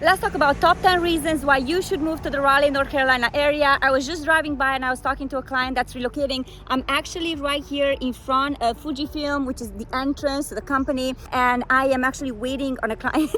Let's talk about top 10 reasons why you should move to the Raleigh, North Carolina area. I was just driving by and I was talking to a client that's relocating. I'm actually right here in front of Fujifilm, which is the entrance to the company. And I am actually waiting on a client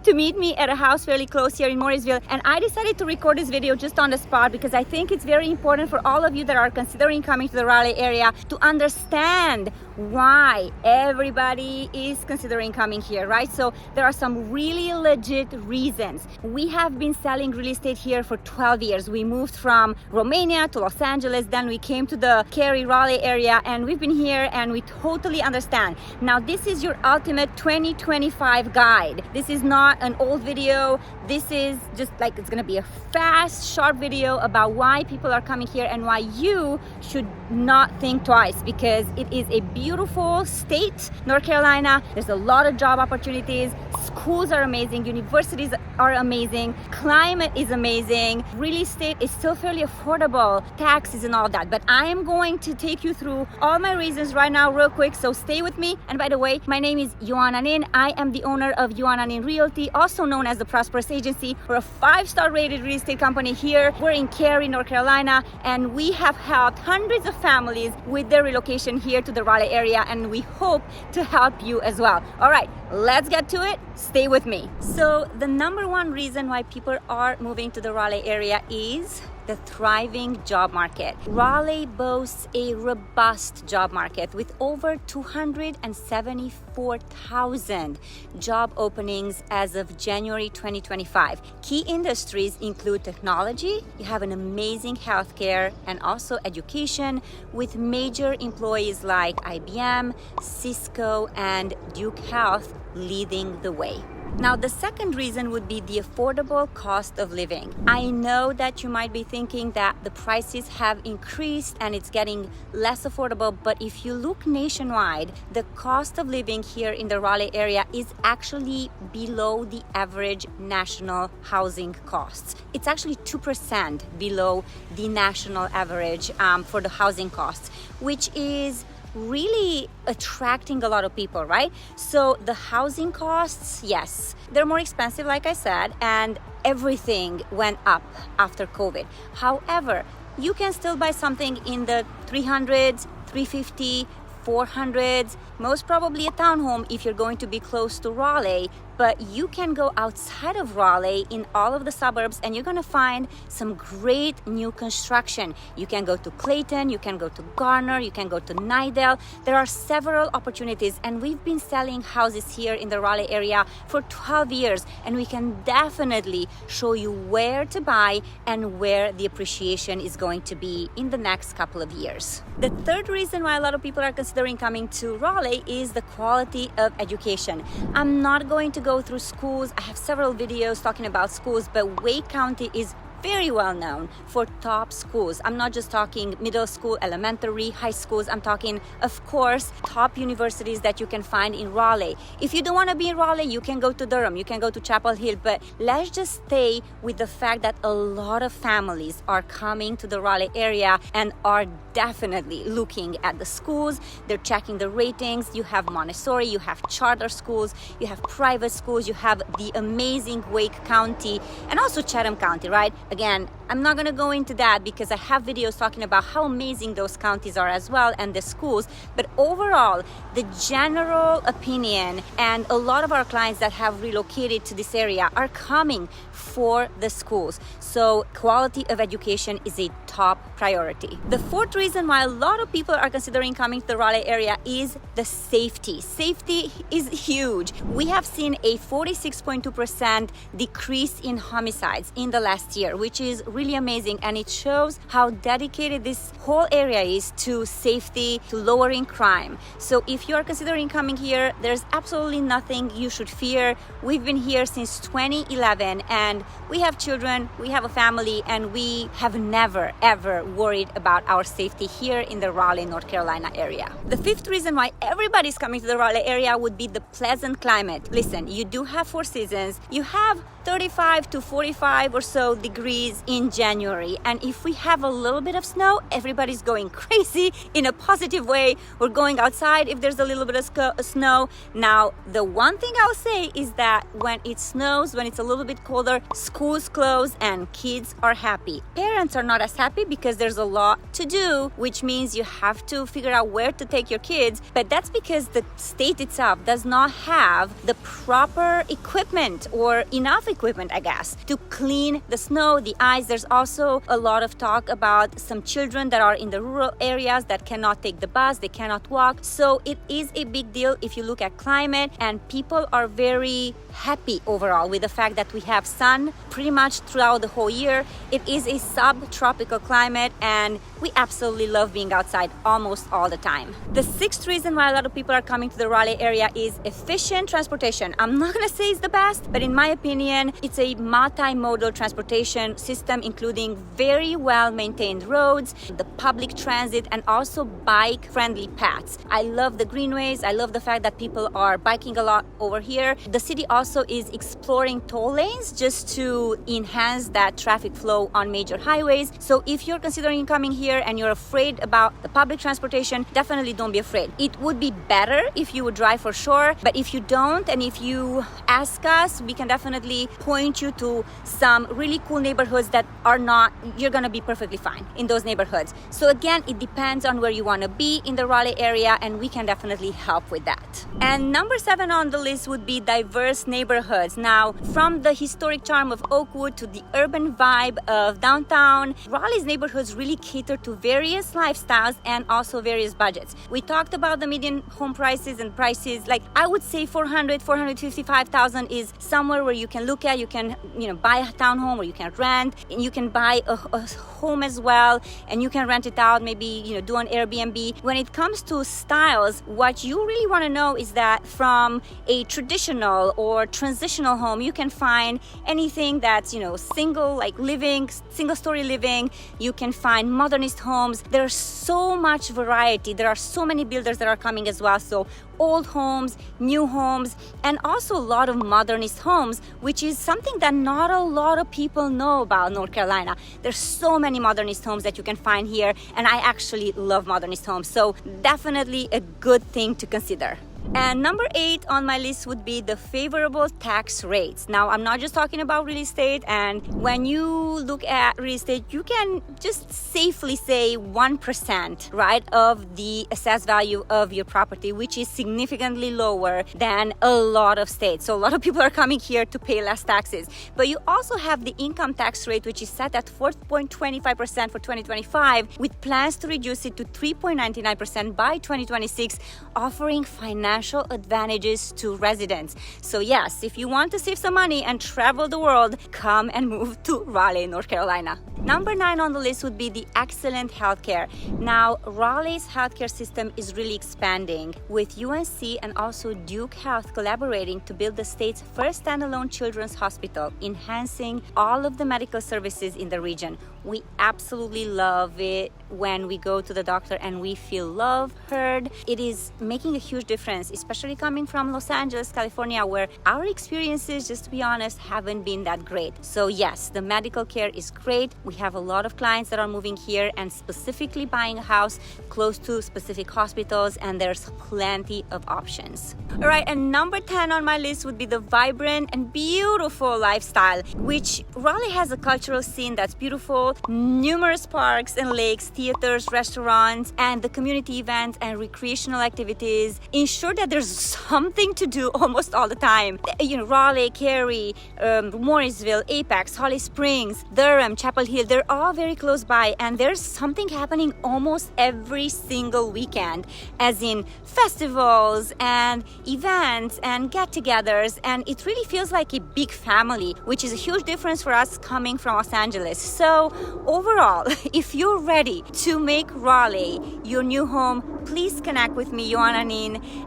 to meet me at a house fairly close here in Morrisville. And I decided to record this video just on the spot because I think it's very important for all of you that are considering coming to the Raleigh area to understand why everybody is considering coming here, right? So there are some really legit reasons. We have been selling real estate here for 12 years. We moved from Romania to Los Angeles, then we came to the Cary, Raleigh area, and we've been here and we totally understand. Now, this is your ultimate 2025 guide. This is not an old video. This is just like, it's gonna be a fast, short video about why people are coming here and why you should not think twice, because it is a beautiful state, North Carolina. There's a lot of job opportunities. Schools are amazing. Universities are amazing. Climate is amazing. Real estate is still fairly affordable. Taxes and all that. But I am going to take you through all my reasons right now real quick. So stay with me. And by the way, my name is Yoana. I am the owner of Yoana Realty, also known as the Prosperous Agency. We're a 5-star rated real estate company here. We're in Cary, North Carolina, and we have helped hundreds of families with their relocation here to the Raleigh area, and we hope to help you as well. All right, let's get to it. Stay with me. So the number one reason why people are moving to the Raleigh area is the thriving job market. Raleigh boasts a robust job market with over 274,000 job openings as of January 2025. Key industries include technology, you have an amazing healthcare, and also education, with major employees like IBM, Cisco, and Duke Health leading the way. Now, the second reason would be the affordable cost of living. I know that you might be thinking that the prices have increased and it's getting less affordable, but if you look nationwide, the cost of living here in the Raleigh area is actually below the average national housing costs. It's actually 2% below the national average for the housing costs, which is really attracting a lot of people, right? So the housing costs, yes, they're more expensive, like I said, and everything went up after COVID. However, you can still buy something in the 300s, 350, 400s, most probably a townhome if you're going to be close to Raleigh, but you can go outside of Raleigh in all of the suburbs and you're gonna find some great new construction. You can go to Clayton, you can go to Garner, you can go to Nidell. There are several opportunities, and we've been selling houses here in the Raleigh area for 12 years, and we can definitely show you where to buy and where the appreciation is going to be in the next couple of years. The third reason why a lot of people are considering coming to Raleigh is the quality of education. I'm not going to go through schools. I have several videos talking about schools, but Wake County is very well known for top schools. I'm not just talking middle school, elementary, high schools. I'm talking, of course, top universities that you can find in Raleigh. If you don't want to be in Raleigh, you can go to Durham, you can go to Chapel Hill, but let's just stay with the fact that a lot of families are coming to the Raleigh area and are definitely looking at the schools. They're checking the ratings. You have Montessori, you have charter schools, you have private schools, you have the amazing Wake County, and also Chatham County, right? Again, I'm not going to go into that because I have videos talking about how amazing those counties are as well, and the schools. But overall, the general opinion, and a lot of our clients that have relocated to this area are coming for the schools. So quality of education is a top priority. The fourth reason why a lot of people are considering coming to the Raleigh area is the safety. Safety is huge. We have seen a 46.2% decrease in homicides in the last year, which is really amazing, and it shows how dedicated this whole area is to safety, to lowering crime. So if you are considering coming here, there's absolutely nothing you should fear. We've been here since 2011 and we have children, we have a family, and we have never ever worried about our safety here in the Raleigh, North Carolina area. The fifth reason why everybody's coming to the Raleigh area would be the pleasant climate. Listen, you do have 4 seasons. You have 35 to 45 or so degrees degrees in January. And if we have a little bit of snow, everybody's going crazy in a positive way. We're going outside if there's a little bit of snow. Now, the one thing I'll say is that when it snows, when it's a little bit colder, schools close and kids are happy. Parents are not as happy because there's a lot to do, which means you have to figure out where to take your kids. But that's because the state itself does not have the proper equipment or enough equipment, I guess, to clean the snow, the ice. There's also a lot of talk about some children that are in the rural areas that cannot take the bus, they cannot walk. So it is a big deal if you look at climate, and people are very happy overall with the fact that we have sun pretty much throughout the whole year. It is a subtropical climate and we absolutely love being outside almost all the time. The sixth reason why a lot of people are coming to the Raleigh area is efficient transportation. I'm not gonna say it's the best, but in my opinion, it's a multimodal transportation system, including very well maintained roads, the public transit, and also bike friendly paths. I love the greenways. I love the fact that people are biking a lot over here. The city also is exploring toll lanes just to enhance that traffic flow on major highways. So if you're considering coming here and you're afraid about the public transportation, definitely don't be afraid. It would be better if you would drive for sure, but if you don't, and if you ask us, we can definitely point you to some really cool neighborhoods that are not, you're gonna be perfectly fine in those neighborhoods. So again, it depends on where you wanna be in the Raleigh area, and we can definitely help with that. And number 7 on the list would be diverse neighborhoods. Now, from the historic charm of Oakwood to the urban vibe of downtown, Raleigh's neighborhoods really cater to various lifestyles and also various budgets. We talked about the median home prices and prices, like I would say 455,000 is somewhere where you can look at, you can, buy a townhome, or you can rent, and you can buy a home as well, and you can rent it out, maybe, do an Airbnb. When it comes to styles, what you really want to know is that from a traditional or transitional home, you can find anything that's, single story living. You can find modernist homes. There's so much variety. There are so many builders that are coming as well. So old homes, new homes, and also a lot of modernist homes, which is something that not a lot of people know about North Carolina. There's so many modernist homes that you can find here, and I actually love modernist homes. So definitely a good thing to consider. And number 8 on my list would be the favorable tax rates. Now, I'm not just talking about real estate, and when you look at real estate, you can just safely say 1%, right, of the assessed value of your property, which is significantly lower than a lot of states. So a lot of people are coming here to pay less taxes. But you also have the income tax rate, which is set at 4.25% for 2025, with plans to reduce it to 3.99% by 2026, offering financial advantages to residents. So yes, if you want to save some money and travel the world, come and move to Raleigh, North Carolina. Number 9 on the list would be the excellent healthcare. Now, Raleigh's healthcare system is really expanding, with UNC and also Duke Health collaborating to build the state's first standalone children's hospital, enhancing all of the medical services in the region. We absolutely love it when we go to the doctor and we feel loved, heard. It is making a huge difference, especially coming from Los Angeles, California, where our experiences, just to be honest, haven't been that great. So yes, the medical care is great. We have a lot of clients that are moving here and specifically buying a house close to specific hospitals, and there's plenty of options. All right, and number 10 on my list would be the vibrant and beautiful lifestyle, which Raleigh has a cultural scene that's beautiful, numerous parks and lakes, theaters, restaurants, and the community events and recreational activities ensure that there's something to do almost all the time. Raleigh, Cary, Morrisville, Apex, Holly Springs, Durham, Chapel Hill, they're all very close by, and there's something happening almost every single weekend, as in festivals and events and get-togethers, and it really feels like a big family, which is a huge difference for us coming from Los Angeles. So overall, if you're ready to make Raleigh your new home, please connect with me, Yoana,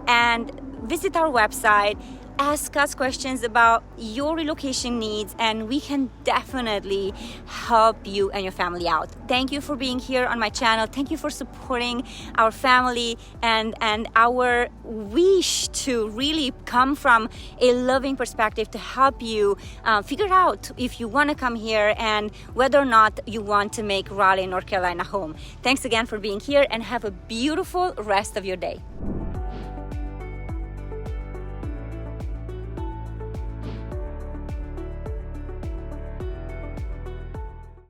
and visit our website. ask us questions about your relocation needs, and we can definitely help you and your family out. Thank you for being here on my channel. Thank you for supporting our family and our wish to really come from a loving perspective to help you figure out if you want to come here and whether or not you want to make Raleigh, North Carolina home. Thanks again for being here, and have a beautiful rest of your day.